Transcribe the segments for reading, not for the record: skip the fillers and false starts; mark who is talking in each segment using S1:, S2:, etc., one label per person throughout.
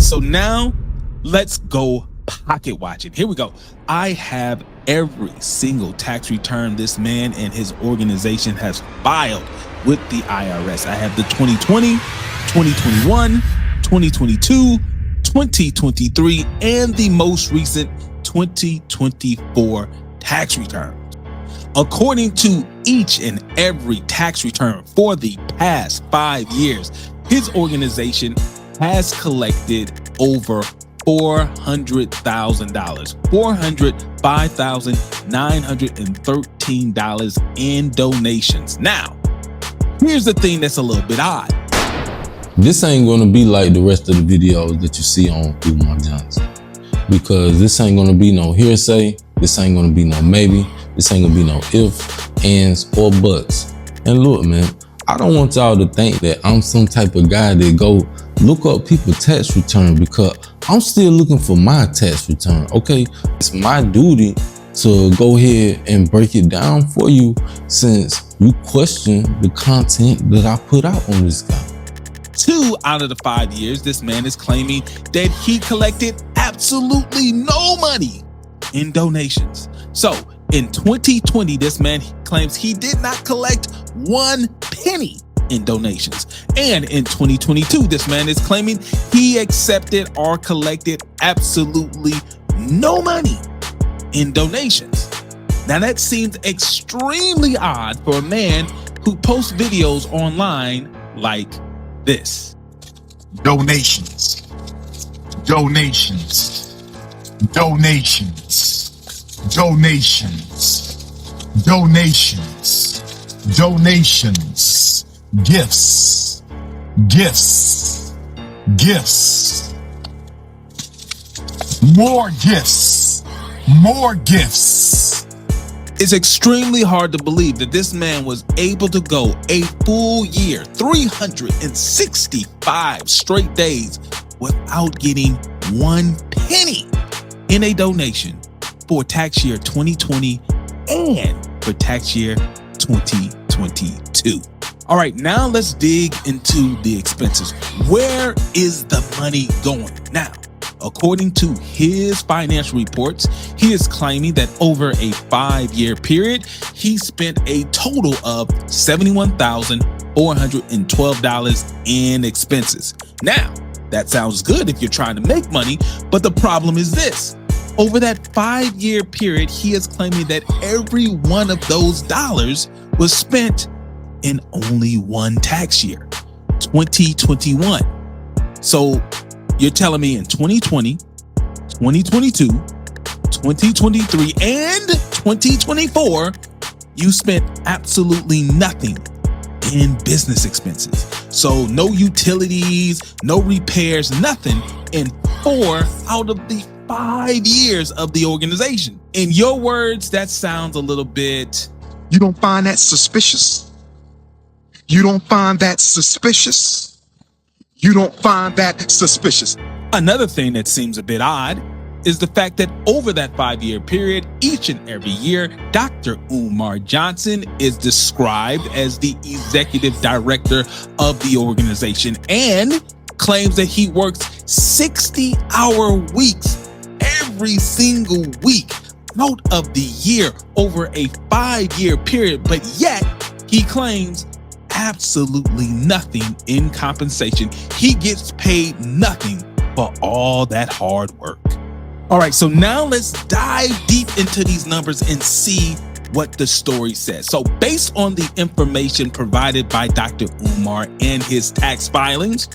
S1: right, so now let's go pocket watching. Here we go. I have every single tax return this man and his organization has filed with the IRS. I have the 2020, 2021, 2022, 2023, and the most recent 2024 tax return. According to each and every tax return for the past 5 years, his organization has collected over $400,000, $405,913 in donations. Now, here's the thing that's a little bit odd.
S2: This ain't gonna be like the rest of the videos that you see on Umar Johnson, because this ain't gonna be no hearsay, this ain't gonna be no maybe, this ain't gonna be no ifs, ands, or buts. And look, man, I don't want y'all to think that I'm some type of guy that go look up people's tax return, because I'm still looking for my tax return, okay? It's my duty to go ahead and break it down for you, since you question the content that I put out on this guy.
S1: 2 out of the 5 years, this man is claiming that he collected absolutely no money in donations. So in 2020, this man claims he did not collect 1 penny in donations. And in 2022, this man is claiming he accepted or collected absolutely no money in donations. Now that seems extremely odd for a man who posts videos online like this.
S3: Donations, donations, donations, donations, donations, donations, gifts, gifts, gifts, more gifts, more gifts.
S1: It's extremely hard to believe that this man was able to go a full year, 365 straight days, without getting 1 penny in a donation for tax year 2020 and for tax year 2022. All right, now let's dig into the expenses. Where is the money going? Now, according to his financial reports, he is claiming that over a 5-year period, he spent a total of $71,412 in expenses. Now, that sounds good if you're trying to make money, but the problem is this. Over that 5-year period, he is claiming that every one of those dollars was spent in only one tax year, 2021. So you're telling me in 2020, 2022, 2023, and 2024, you spent absolutely nothing in business expenses. So no utilities, no repairs, nothing in 4 out of the 5 years of the organization. In your words, that sounds a little bit...
S3: You don't find that suspicious? You don't find that suspicious? You don't find that suspicious?
S1: Another thing that seems a bit odd is the fact that over that 5-year period, each and every year, Dr. Umar Johnson is described as the executive director of the organization and claims that he works 60-hour weeks every single week out of the year over a 5-year period, but yet he claims absolutely nothing in compensation. He gets paid nothing for all that hard work. All right, so now let's dive deep into these numbers and see what the story says. So based on the information provided by Dr. Umar and his tax filings,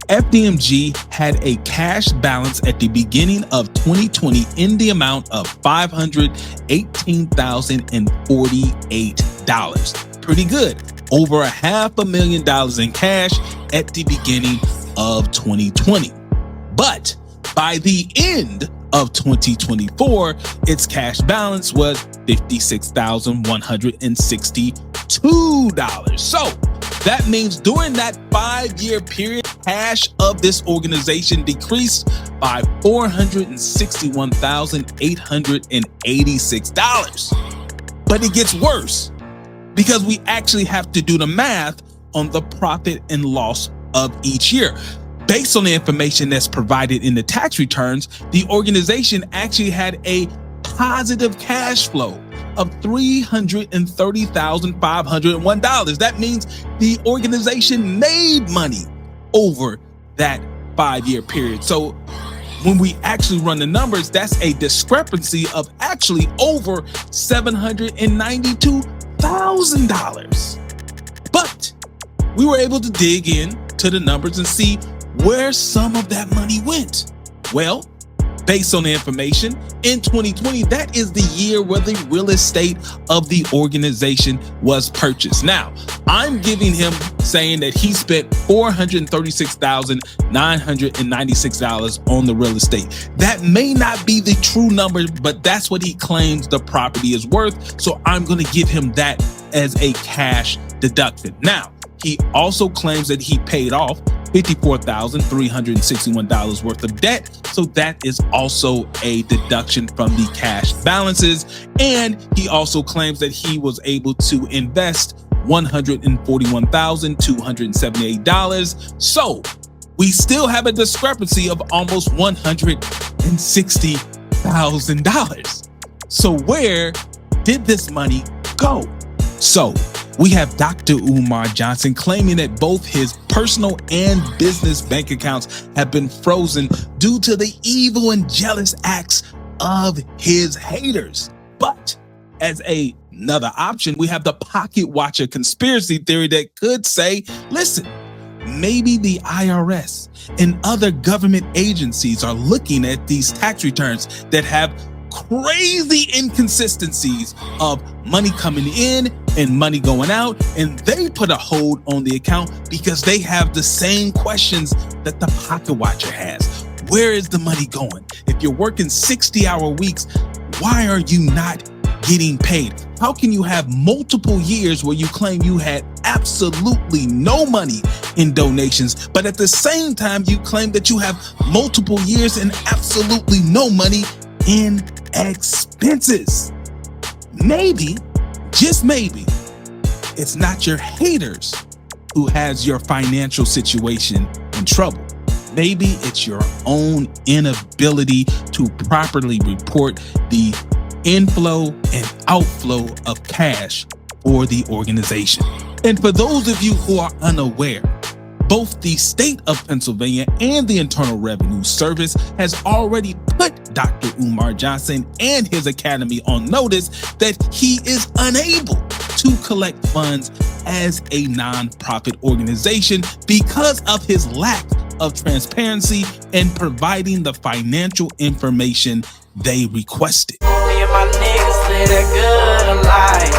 S1: FDMG had a cash balance at the beginning of 2020 in the amount of $518,048. Pretty good. Over $500,000 in cash at the beginning of 2020. But by the end of 2024, its cash balance was $56,162. So that means during that 5-year period, cash of this organization decreased by $461,886. But it gets worse, because we actually have to do the math on the profit and loss of each year. Based on the information that's provided in the tax returns, the organization actually had a positive cash flow of $330,501. That means the organization made money over that 5-year period. So when we actually run the numbers, that's a discrepancy of actually over $792,000. But we were able to dig in to the numbers and see where some of that money went. Well, based on the information, in 2020, that is the year where the real estate of the organization was purchased. Now, I'm giving him saying that he spent $436,996 on the real estate. That may not be the true number, but that's what he claims the property is worth. So I'm going to give him that as a cash deduction. Now, he also claims that he paid off $54,361 worth of debt. So that is also a deduction from the cash balances. And he also claims that he was able to invest $141,278. So we still have a discrepancy of almost $160,000. So where did this money go? So we have Dr. Umar Johnson claiming that both his personal and business bank accounts have been frozen due to the evil and jealous acts of his haters. But as another option, we have the pocket watcher conspiracy theory that could say, listen, maybe the IRS and other government agencies are looking at these tax returns that have crazy inconsistencies of money coming in and money going out, and they put a hold on the account because they have the same questions that the pocket watcher has. Where is the money going? If you're working 60-hour weeks, why are you not getting paid? How can you have multiple years where you claim you had absolutely no money in donations, but at the same time you claim that you have multiple years and absolutely no money in expenses? Maybe, just maybe, it's not your haters who has your financial situation in trouble. Maybe it's your own inability to properly report the inflow and outflow of cash for the organization. And for those of you who are unaware, both the state of Pennsylvania and the Internal Revenue Service has already put Dr. Umar Johnson and his academy on notice that he is unable to collect funds as a nonprofit organization because of his lack of transparency in providing the financial information they requested.
S4: Me and my niggas live a good life.